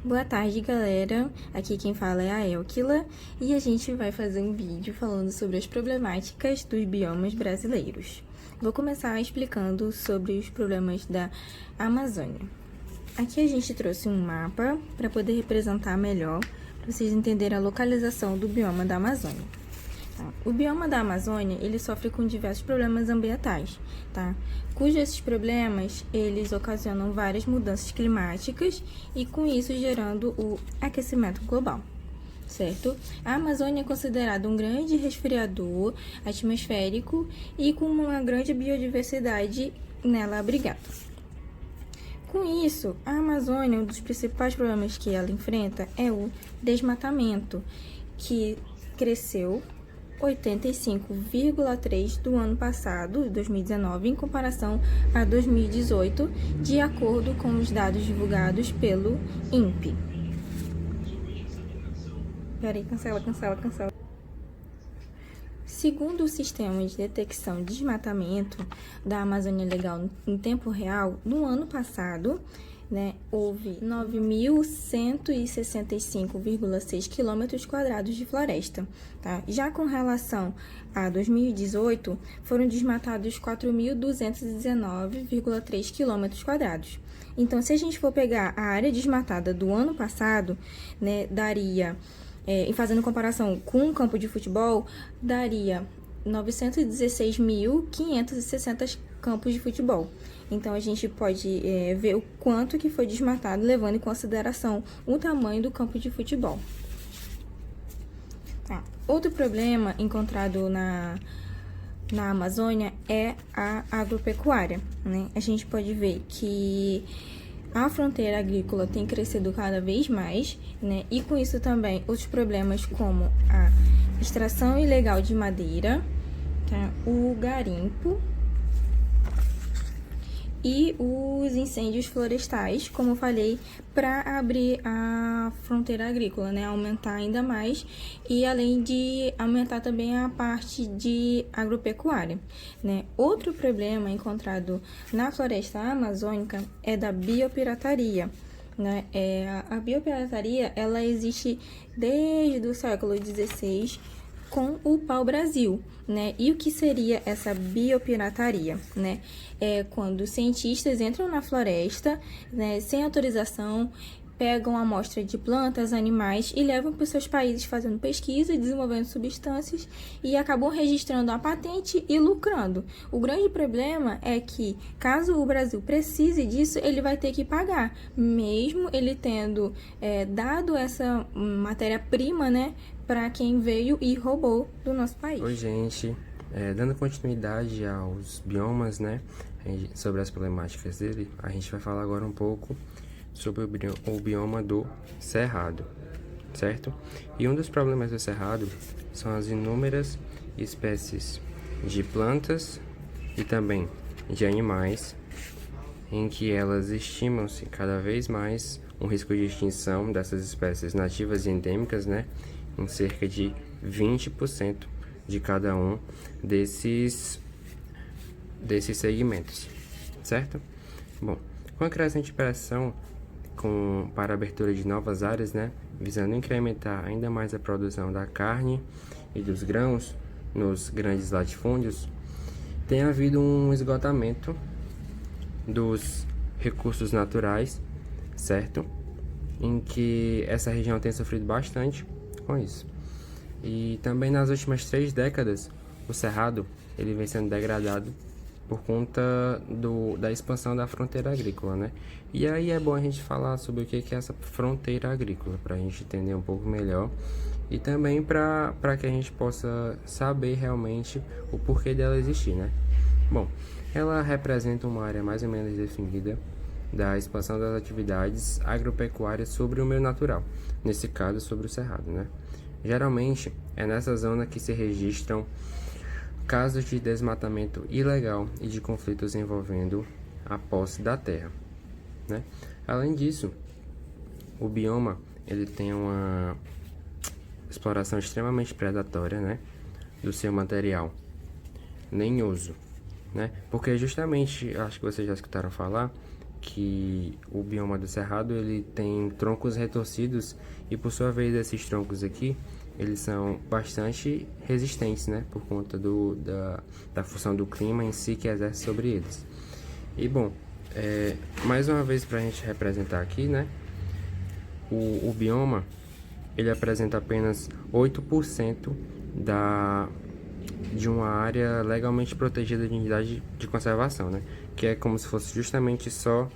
Boa tarde, galera. Aqui quem fala é a Elkila e a gente vai fazer um vídeo falando sobre as problemáticas dos biomas brasileiros. Vou começar explicando sobre os problemas da Amazônia. Aqui a gente trouxe um mapa para poder representar melhor, para vocês entenderem a localização do bioma da Amazônia. O bioma da Amazônia, ele sofre com diversos problemas ambientais, tá? Cujos esses problemas, eles ocasionam várias mudanças climáticas e com isso gerando o aquecimento global, certo? A Amazônia é considerada um grande resfriador atmosférico e com uma grande biodiversidade nela abrigada. Com isso, a Amazônia, um dos principais problemas que ela enfrenta é o desmatamento, que cresceu 85,3% do ano passado, 2019, em comparação a 2018, de acordo com os dados divulgados pelo INPE. Peraí, cancela. Segundo o Sistema de Detecção de Desmatamento da Amazônia Legal em tempo real, no ano passado, houve 9.165,6 km² de floresta. Tá? Já com relação a 2018, foram desmatados 4.219,3 km². Então, se a gente for pegar a área desmatada do ano passado, daria, e fazendo comparação com um campo de futebol, daria 916.560 campos de futebol. Então, a gente pode ver o quanto que foi desmatado, levando em consideração o tamanho do campo de futebol. Tá. Outro problema encontrado na Amazônia é a agropecuária, A gente pode ver que a fronteira agrícola tem crescido cada vez mais, E com isso também outros problemas como a extração ilegal de madeira, tá? O garimpo e os incêndios florestais, como eu falei, para abrir a fronteira agrícola, aumentar ainda mais, e além de aumentar também a parte de agropecuária, Outro problema encontrado na floresta amazônica é da biopirataria. A biopirataria, ela existe desde o século XVI, com o pau-brasil, E o que seria essa biopirataria, É quando cientistas entram na floresta, sem autorização, pegam amostra de plantas, animais e levam para os seus países fazendo pesquisa, desenvolvendo substâncias e acabam registrando a patente e lucrando. O grande problema é que, caso o Brasil precise disso, ele vai ter que pagar, mesmo ele tendo dado essa matéria-prima, para quem veio e roubou do nosso país. Oi, gente. Dando continuidade aos biomas, sobre as problemáticas dele, a gente vai falar agora um pouco sobre o bioma do Cerrado, certo? E um dos problemas do Cerrado são as inúmeras espécies de plantas e também de animais, em que elas estimam-se cada vez mais um risco de extinção dessas espécies nativas e endêmicas, em cerca de 20% de cada um desses segmentos, certo? Bom, com a crescente pressão para a abertura de novas áreas, visando incrementar ainda mais a produção da carne e dos grãos nos grandes latifúndios, tem havido um esgotamento dos recursos naturais, certo? Em que essa região tem sofrido bastante com isso. E também nas últimas 3 décadas, o Cerrado ele vem sendo degradado por conta da expansão da fronteira agrícola, E aí é bom a gente falar sobre o que é essa fronteira agrícola, para a gente entender um pouco melhor e também para que a gente possa saber realmente o porquê dela existir, Bom, ela representa uma área mais ou menos definida da expansão das atividades agropecuárias sobre o meio natural, nesse caso sobre o Cerrado, Geralmente é nessa zona que se registram casos de desmatamento ilegal e de conflitos envolvendo a posse da terra, Além disso, o bioma ele tem uma exploração extremamente predatória, do seu material lenhoso, Porque justamente, acho que vocês já escutaram falar, que o bioma do Cerrado ele tem troncos retorcidos e, por sua vez, esses troncos aqui eles são bastante resistentes, né, por conta da função do clima em si que exerce sobre eles. E bom, mais uma vez para a gente representar aqui, né, o bioma ele apresenta apenas 8% de uma área legalmente protegida de unidade de conservação, né? Que é como se fosse justamente só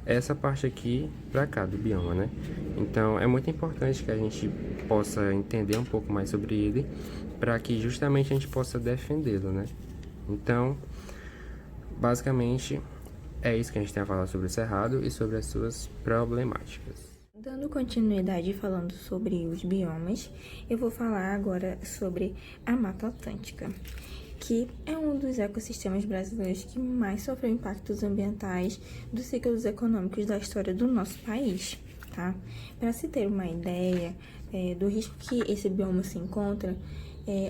essa parte aqui para cá do bioma, né? Então é muito importante que a gente possa entender um pouco mais sobre ele para que justamente a gente possa defendê-lo, né? Então, basicamente é isso que a gente tem a falar sobre o Cerrado e sobre as suas problemáticas. Dando continuidade falando sobre os biomas, eu vou falar agora sobre a Mata Atlântica, que é um dos ecossistemas brasileiros que mais sofreu impactos ambientais dos ciclos econômicos da história do nosso país, tá? Para se ter uma ideia do risco que esse bioma se encontra,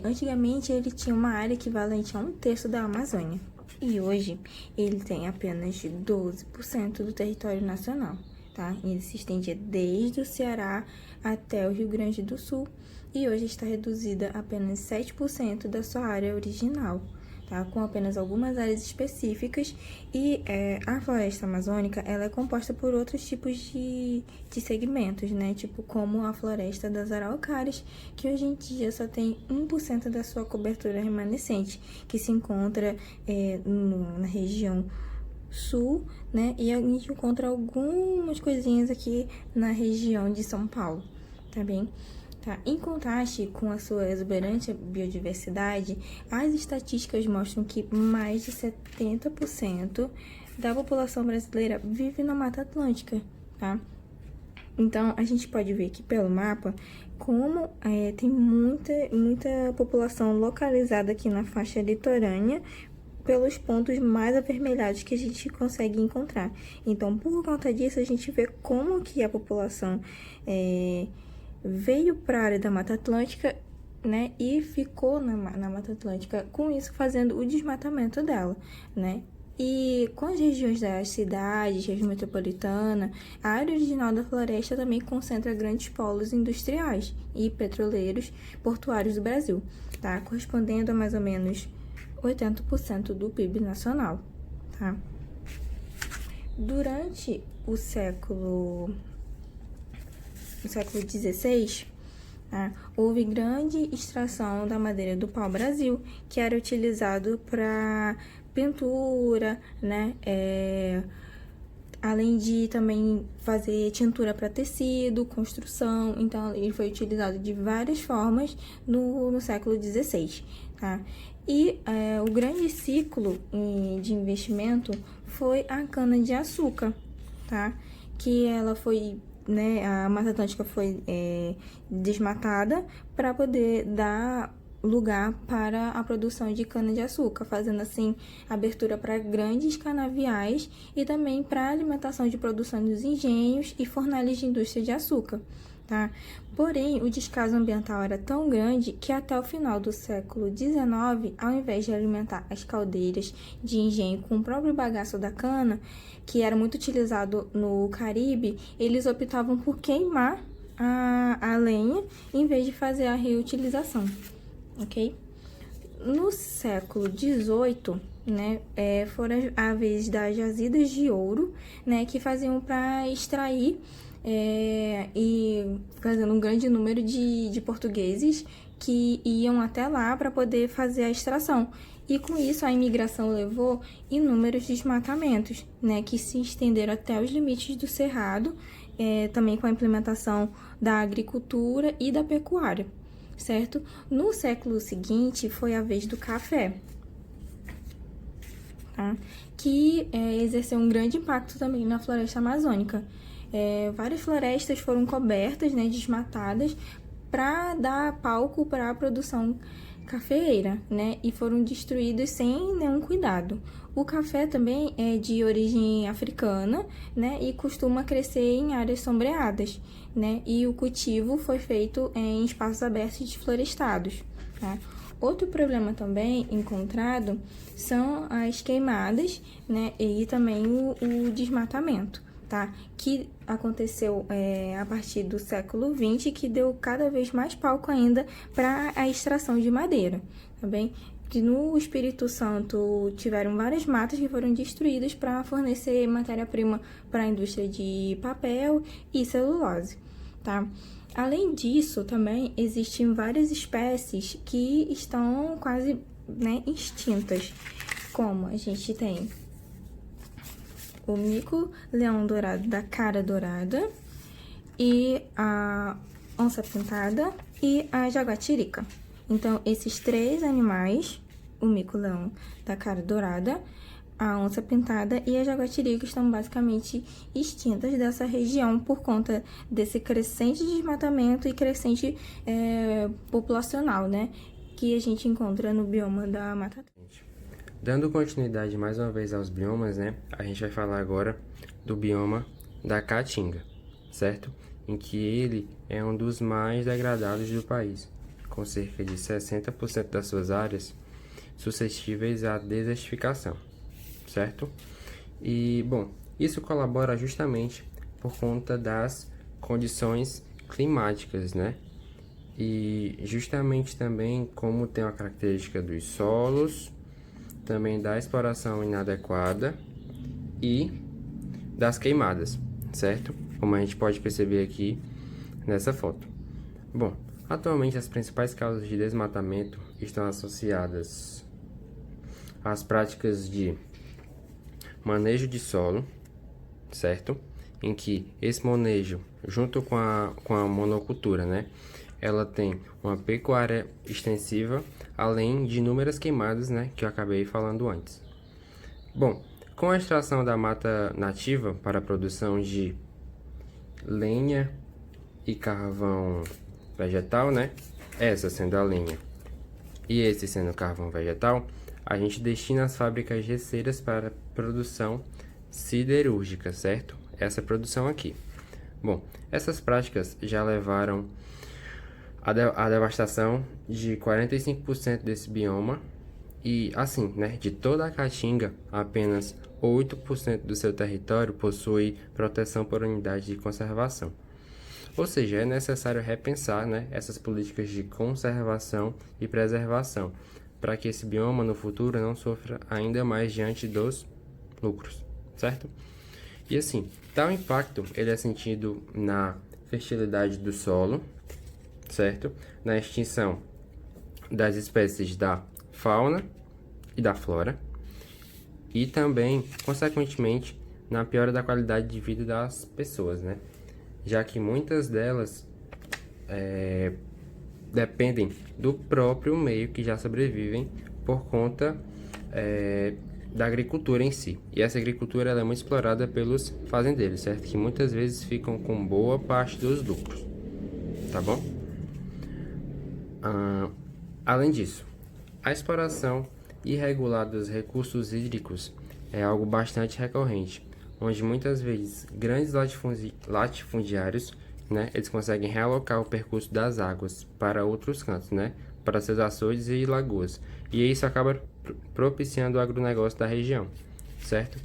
antigamente ele tinha uma área equivalente a 1/3 da Amazônia, e hoje ele tem apenas 12% do território nacional. Tá? Ele se estendia desde o Ceará até o Rio Grande do Sul e hoje está reduzida a apenas 7% da sua área original, tá? Com apenas algumas áreas específicas e a floresta amazônica ela é composta por outros tipos de segmentos, né? Tipo como a floresta das araucárias, que hoje em dia só tem 1% da sua cobertura remanescente, que se encontra na região sul, né? E a gente encontra algumas coisinhas aqui na região de São Paulo, tá bem? Tá? Em contraste com a sua exuberante biodiversidade, as estatísticas mostram que mais de 70% da população brasileira vive na Mata Atlântica, tá? Então, a gente pode ver aqui pelo mapa como tem muita população localizada aqui na faixa litorânea, pelos pontos mais avermelhados que a gente consegue encontrar. Então, por conta disso, a gente vê como que a população veio para a área da Mata Atlântica, né, e ficou na Mata Atlântica, com isso fazendo o desmatamento dela, né? E com as regiões das cidades, região metropolitana, a área original da floresta também concentra grandes polos industriais e petroleiros portuários do Brasil, tá? Correspondendo a mais ou menos 80% do PIB nacional, tá? Durante o século XVI, houve grande extração da madeira do pau-brasil, que era utilizado para pintura, né? Além de também fazer tintura para tecido, construção. Então, ele foi utilizado de várias formas no século XVI, tá? E o grande ciclo de investimento foi a cana-de-açúcar, tá? Que ela foi, né, a Mata Atlântica foi desmatada para poder dar lugar para a produção de cana-de-açúcar, fazendo assim abertura para grandes canaviais e também para a alimentação de produção dos engenhos e fornalhas de indústria de açúcar, tá? Porém, o descaso ambiental era tão grande que até o final do século XIX, ao invés de alimentar as caldeiras de engenho com o próprio bagaço da cana, que era muito utilizado no Caribe, eles optavam por queimar a lenha em vez de fazer a reutilização, ok? No século XVIII, né, foram a vez das jazidas de ouro, né, que faziam para extrair e fazendo um grande número de portugueses que iam até lá para poder fazer a extração. E com isso a imigração levou inúmeros desmatamentos, né, que se estenderam até os limites do Cerrado, também com a implementação da agricultura e da pecuária, certo? No século seguinte foi a vez do café, tá? Que exerceu um grande impacto também na floresta amazônica. Várias florestas foram cobertas, né, desmatadas, para dar palco para a produção cafeeira, né, e foram destruídas sem nenhum cuidado. O café também é de origem africana, né, e costuma crescer em áreas sombreadas, né, e o cultivo foi feito em espaços abertos e desflorestados, tá? Outro problema também encontrado são as queimadas, né, e também o desmatamento, tá? Que aconteceu a partir do século XX, que deu cada vez mais palco ainda para a extração de madeira, tá bem? Que no Espírito Santo tiveram várias matas que foram destruídas para fornecer matéria-prima para a indústria de papel e celulose, tá? Além disso, também existem várias espécies que estão quase, né, extintas, como a gente tem o mico-leão dourado da cara dourada e a onça-pintada e a jaguatirica. Então, esses 3 animais, o mico-leão da cara dourada, a onça-pintada e a jaguatirica estão basicamente extintas dessa região por conta desse crescente desmatamento e crescente populacional, né, que a gente encontra no bioma da Mata Atlântica. Dando continuidade mais uma vez aos biomas, né, a gente vai falar agora do bioma da Caatinga, certo? Em que ele é um dos mais degradados do país, com cerca de 60% das suas áreas suscetíveis à desertificação, certo? E, bom, isso colabora justamente por conta das condições climáticas, né? E justamente também como tem a característica dos solos, também da exploração inadequada e das queimadas, certo? Como a gente pode perceber aqui nessa foto. Bom, atualmente as principais causas de desmatamento estão associadas às práticas de manejo de solo, certo? Em que esse manejo, junto com a monocultura, né? Ela tem uma pecuária extensiva, além de inúmeras queimadas, né? Que eu acabei falando antes. Bom, com a extração da mata nativa para a produção de lenha e carvão vegetal, né? Essa sendo a lenha e esse sendo o carvão vegetal, a gente destina as fábricas geseiras para produção siderúrgica, certo? Essa produção aqui. Bom, essas práticas já levaram a devastação de 45% desse bioma e, assim, né, de toda a Caatinga, apenas 8% do seu território possui proteção por unidade de conservação. Ou seja, é necessário repensar, né, essas políticas de conservação e preservação, para que esse bioma no futuro não sofra ainda mais diante dos lucros, certo? E assim, tal impacto ele é sentido na fertilidade do solo, certo? Na extinção das espécies da fauna e da flora e também, consequentemente, na piora da qualidade de vida das pessoas, né? Já que muitas delas dependem do próprio meio que já sobrevivem por conta da agricultura em si. E essa agricultura ela é muito explorada pelos fazendeiros, certo? Que muitas vezes ficam com boa parte dos lucros, tá bom? Além disso, a exploração irregular dos recursos hídricos é algo bastante recorrente, onde muitas vezes grandes latifundiários, né, eles conseguem realocar o percurso das águas para outros cantos, né, para seus açudes e lagoas, e isso acaba propiciando o agronegócio da região, certo?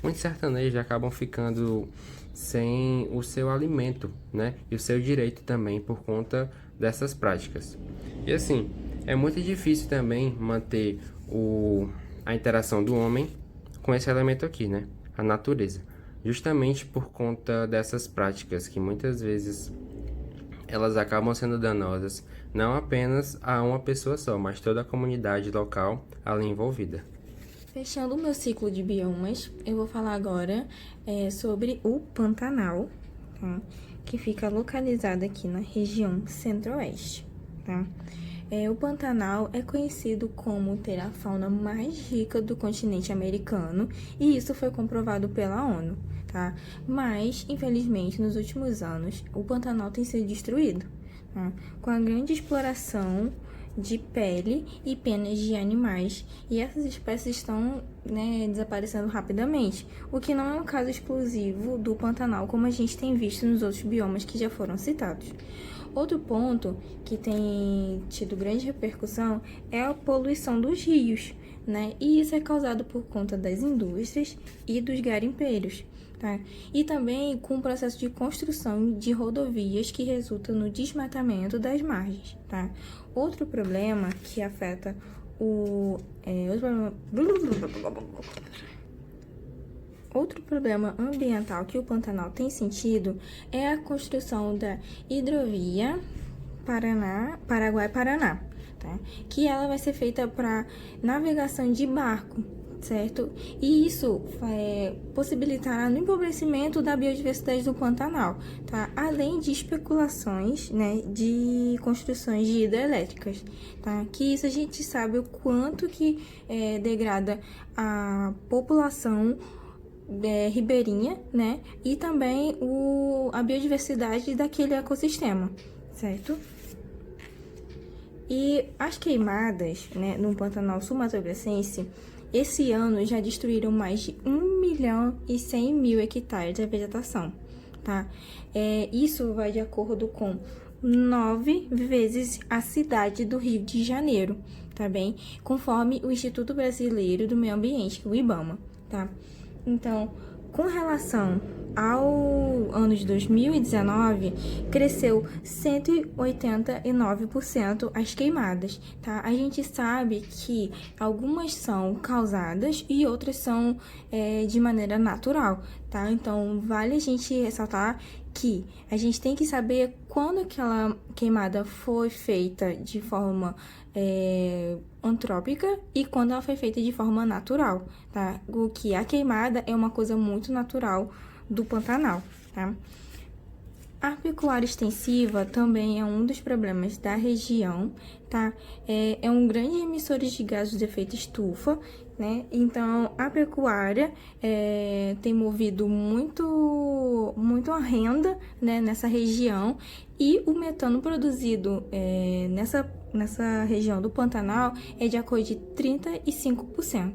Muitos sertanejos acabam ficando sem o seu alimento, né, e o seu direito também por conta dessas práticas. E assim, é muito difícil também manter a interação do homem com esse elemento aqui, né, a natureza, justamente por conta dessas práticas que muitas vezes elas acabam sendo danosas não apenas a uma pessoa só, mas toda a comunidade local ali envolvida. Fechando o meu ciclo de biomas, eu vou falar agora sobre o Pantanal, tá? Que fica localizado aqui na região centro-oeste, tá? O Pantanal é conhecido como ter a fauna mais rica do continente americano e isso foi comprovado pela ONU, tá? Mas, infelizmente, nos últimos anos, o Pantanal tem sido destruído, tá? Com a grande exploração de pele e penas de animais e essas espécies estão, né, desaparecendo rapidamente, o que não é um caso exclusivo do Pantanal, como a gente tem visto nos outros biomas que já foram citados. Outro ponto que tem tido grande repercussão é a poluição dos rios, né? E isso é causado por conta das indústrias e dos garimpeiros, tá? E também com o processo de construção de rodovias que resulta no desmatamento das margens, tá? Outro problema que afeta Outro problema ambiental que o Pantanal tem sentido é a construção da hidrovia Paraguai-Paraná, tá? Que ela vai ser feita para navegação de barco, certo? E isso possibilitará no empobrecimento da biodiversidade do Pantanal, tá? Além de especulações, né, de construções de hidrelétricas, tá? Que isso a gente sabe o quanto que degrada a população ribeirinha, né? E também a biodiversidade daquele ecossistema, certo? E as queimadas, né, no Pantanal Sul-Mato-Grossense, esse ano já destruíram mais de 1.100.000 hectares da vegetação, tá? Isso vai de acordo com 9 vezes a cidade do Rio de Janeiro, tá bem? Conforme o Instituto Brasileiro do Meio Ambiente, o IBAMA, tá? Então, com relação ao ano de 2019, cresceu 189% as queimadas, tá? A gente sabe que algumas são causadas e outras são de maneira natural, tá? Então, vale a gente ressaltar que a gente tem que saber quando aquela queimada foi feita de forma antrópica e quando ela foi feita de forma natural, tá? O que a queimada é uma coisa muito natural do Pantanal, tá? A pecuária extensiva também é um dos problemas da região, tá? É um grande emissor de gases de efeito estufa, né? Então, a pecuária tem movido muito a renda, né, nessa região, e o metano produzido nessa região do Pantanal é de acordo de 35%,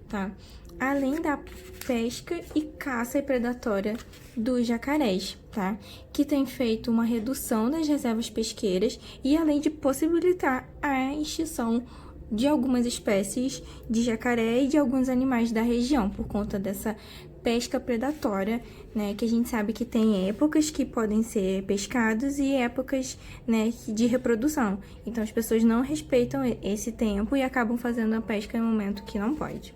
tá? Além da pesca e caça predatória dos jacarés, tá? Que tem feito uma redução das reservas pesqueiras e além de possibilitar a extinção de algumas espécies de jacaré e de alguns animais da região por conta dessa pesca predatória, né? Que a gente sabe que tem épocas que podem ser pescados e épocas, né, de reprodução. Então as pessoas não respeitam esse tempo e acabam fazendo a pesca em um momento que não pode.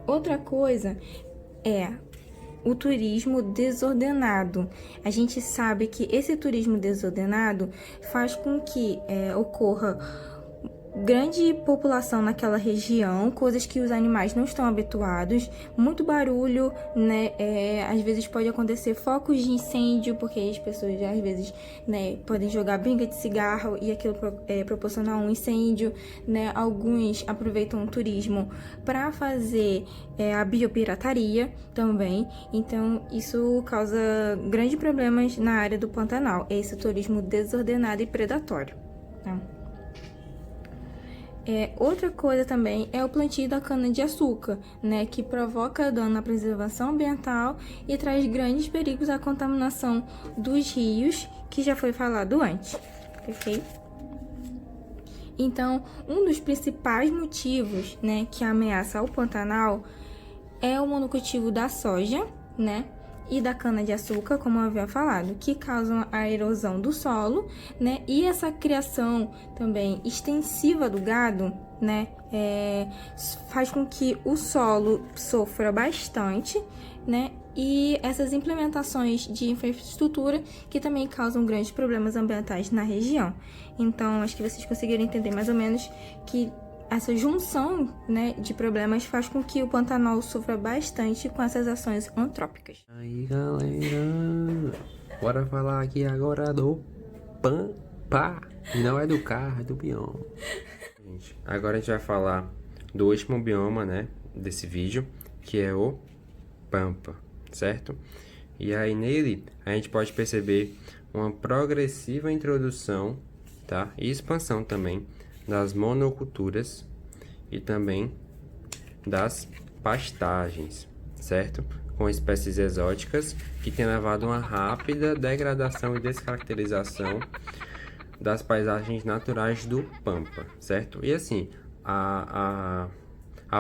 Outra coisa é o turismo desordenado. A gente sabe que esse turismo desordenado faz com que ocorra grande população naquela região, coisas que os animais não estão habituados, muito barulho, né? Às vezes pode acontecer focos de incêndio, porque as pessoas às vezes, né, podem jogar brinca de cigarro e aquilo proporcionar um incêndio, né? Alguns aproveitam o turismo para fazer a biopirataria também, então isso causa grandes problemas na área do Pantanal, esse turismo desordenado e predatório, tá? Outra coisa também é o plantio da cana-de-açúcar, né, que provoca dano na preservação ambiental e traz grandes perigos à contaminação dos rios, que já foi falado antes, ok? Então, um dos principais motivos, né, que ameaça o Pantanal é o monocultivo da soja, né, e da cana-de-açúcar, como eu havia falado, que causam a erosão do solo, né? E essa criação também extensiva do gado, né? Faz com que o solo sofra bastante, né? E essas implementações de infraestrutura que também causam grandes problemas ambientais na região. Então, acho que vocês conseguiram entender mais ou menos que essa junção, né, de problemas faz com que o Pantanal sofra bastante com essas ações antrópicas. Aí, galera, bora falar aqui agora do Pampa. E não é do carro, é do bioma. Gente, agora a gente vai falar do último bioma, né, desse vídeo, que é o Pampa, certo? E aí nele a gente pode perceber uma progressiva introdução, tá, e expansão também das monoculturas e também das pastagens, certo? com espécies exóticas, que tem levado a uma rápida degradação e descaracterização das paisagens naturais do Pampa, certo? E assim, a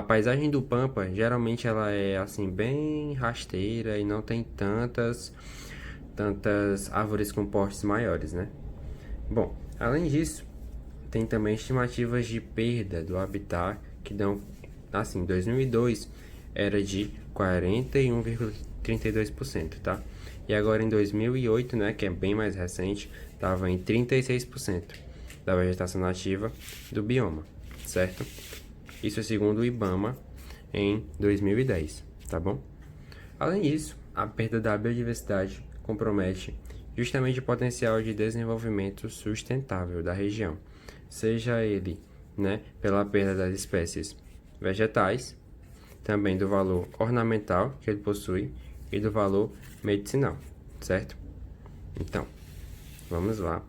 paisagem do Pampa, geralmente ela é assim bem rasteira e não tem tantas árvores com portes maiores, né? Bom, além disso, tem também estimativas de perda do habitat que dão, assim, em 2002 era de 41,32%, tá? E agora em 2008, né, que é bem mais recente, estava em 36% da vegetação nativa do bioma, certo? Isso é segundo o IBAMA em 2010, tá bom? Além disso, a perda da biodiversidade compromete justamente o potencial de desenvolvimento sustentável da região, seja ele, né, pela perda das espécies vegetais, também do valor ornamental que ele possui e do valor medicinal, certo? Então, vamos lá.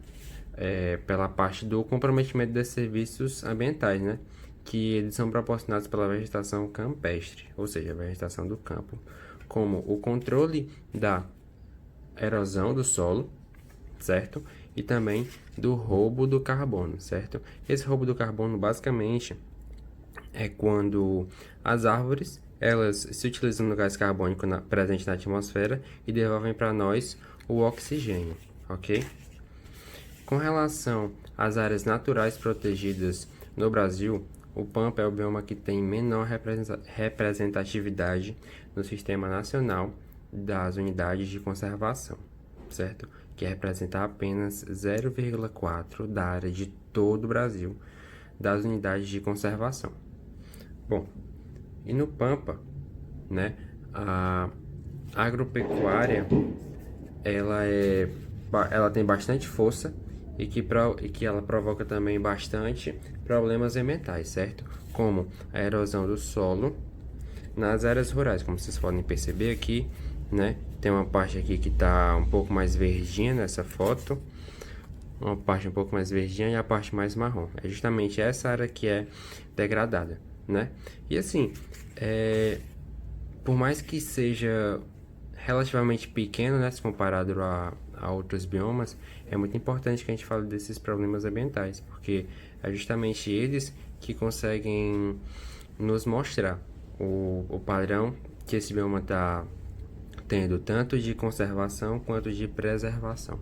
Pela parte do comprometimento desses serviços ambientais, né? Que eles são proporcionados pela vegetação campestre, ou seja, a vegetação do campo, como o controle da erosão do solo, certo? E também do roubo do carbono, certo? Esse roubo do carbono, basicamente, é quando as árvores, elas se utilizam do gás carbônico presente na atmosfera e devolvem para nós o oxigênio, ok? Com relação às áreas naturais protegidas no Brasil, o Pampa é o bioma que tem menor representatividade no Sistema Nacional das Unidades de Conservação, certo? Que representa apenas 0,4% da área de todo o Brasil das unidades de conservação. Bom, e no Pampa, né, a agropecuária ela tem bastante força e que ela provoca também bastante problemas ambientais, certo? Como a erosão do solo nas áreas rurais, como vocês podem perceber aqui, né? Tem uma parte aqui que está um pouco mais verdinha nessa foto, uma parte um pouco mais verdinha e a parte mais marrom. É justamente essa área que é degradada, né? E assim, por mais que seja relativamente pequeno, né, se comparado a outros biomas, é muito importante que a gente fale desses problemas ambientais, porque é justamente eles que conseguem nos mostrar o padrão que esse bioma está tendo, tanto de conservação quanto de preservação.